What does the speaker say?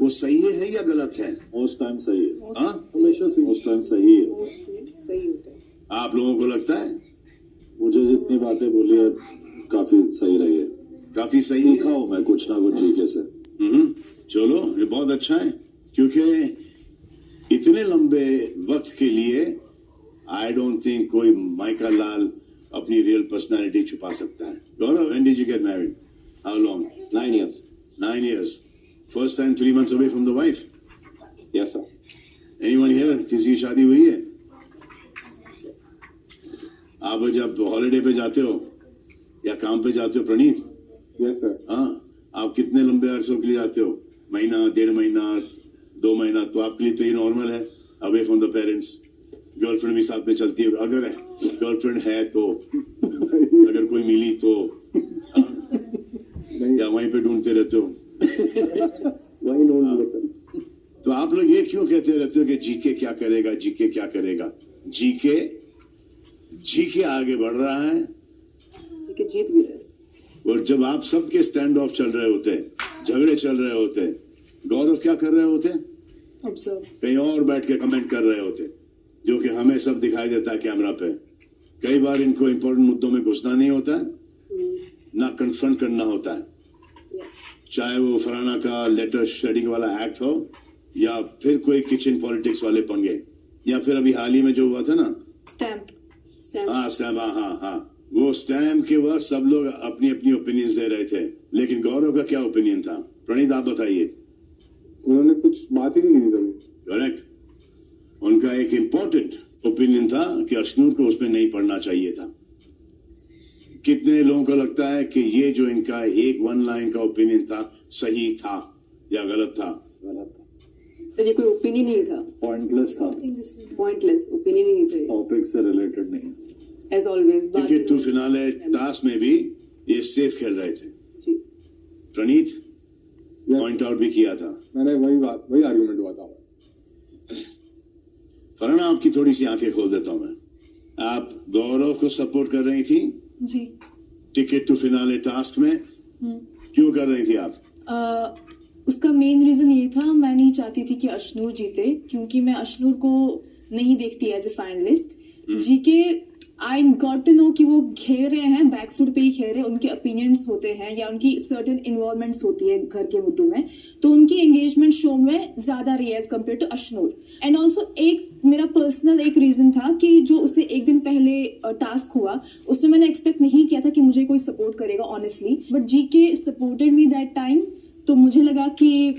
वो सही है या गलत है? मोस्ट टाइम सही है, हाँ, हमेशा से मोस्ट टाइम सही है। सही होता है। आप लोगों को लगता है? मुझे जितनी बातें बोली है काफी सही रही है, काफी सही सीखा है। हूँ मैं कुछ ना कुछ जीके से। चलो ये बहुत अच्छा है, क्योंकि इतने लंबे वक्त के लिए आई डोंट थिंक कोई माइका लाल अपनी रियल पर्सनालिटी छुपा सकता है। गौरव, when did you get married? How long? 9 years. 9 years. First time 3 months away from the wife. Yes, sir. Anyone here? किसी की शादी हुई है? आप जब हॉलिडे पे जाते हो या काम पे जाते हो प्रणीत, यस सर। हाँ, आप कितने लंबे अरसों के लिए जाते हो? महीना, 1.5 महीना, 2 महीना? तो आपके लिए तो ये नॉर्मल है, away from the parents. Girlfriend भी साथ में चलती है, अगर है गर्लफ्रेंड है तो, अगर कोई मिली तो, हाँ? या वहीं पे ढूंढते रहते हो? वही ढूंढ लेते। तो आप लोग ये क्यों कहते रहते हो कि जीके क्या करेगा, जीके क्या करेगा? जीके आगे बढ़ रहा है, ठीक है, जीत भी रहे। और जब आप सबके स्टैंड ऑफ चल रहे होते हैं, झगड़े चल रहे होते हैं, गौरव क्या कर रहे होते हैं? ऑब्जर्व। कहीं और बैठ के कमेंट कर रहे होते, जो कि हमें सब दिखाई देता है कैमरा पे। कई बार इनको इंपॉर्टेंट मुद्दों में घुसना नहीं होता है, ना कन्फ्रंट करना होता है, यस। चाहे वो फराना का लेटर शेडिंग वाला एक्ट हो या फिर कोई किचन पॉलिटिक्स वाले पंगे, या फिर अभी हाल ही में जो हुआ था ना स्टैम्प हाँ स्टैम्प, हाँ, वो स्टैम्प के वक्त सब लोग अपनी अपनी ओपिनियंस दे रहे थे, लेकिन गौरव का क्या ओपिनियन था? प्रणीत आप बताइए। उन्होंने कुछ बात ही नहीं की कभी। करेक्ट। उनका एक इम्पोर्टेंट ओपिनियन था कि अश्नूर को उसमें नहीं पढ़ना चाहिए था। कितने लोगों को लगता है कि ये जो इनका एक 1 लाइन का ओपिनियन था सही था या गलत था? गलत था, सर, ये कोई ओपिनियन नहीं था, पॉइंटलेस था, पॉइंटलेस ओपिनियन ही नहीं थे, टॉपिक से रिलेटेड नहीं। As always. Ticket to finale task में भी ये सेफ खेल रहे थे। जी। प्रणीत Yes, पॉइंट आउट भी किया था। मैंने वही आर्गुमेंट हुआ था। फरहाना, आपकी थोड़ी सी आंखें खोल देता हूं मैं। आप गौरव को सपोर्ट कर रही थी जी। टिकट टू फिनाले टास्क में, क्यों कर रही थी आप? उसका मेन रीजन ये था, मैं नहीं चाहती थी कि अश्नूर जीते, क्योंकि मैं अश्नूर को नहीं देखती as a finalist. GK I got to know कि वो खेल रहे हैं, बैकफुट पे ही खेल रहे हैं, उनके ओपिनियंस होते हैं या उनकी सर्टेन इन्वॉल्वमेंट्स होती है घर के मुद्दों में, तो उनकी एंगेजमेंट शो में ज्यादा रही है as compare to Ashnoor. And also एक मेरा पर्सनल एक रीजन था कि जो उसे एक दिन पहले टास्क हुआ, उसमें मैंने एक्सपेक्ट नहीं किया था कि मुझे कोई सपोर्ट करेगा honestly, but GK supported me that time, तो मुझे लगा कि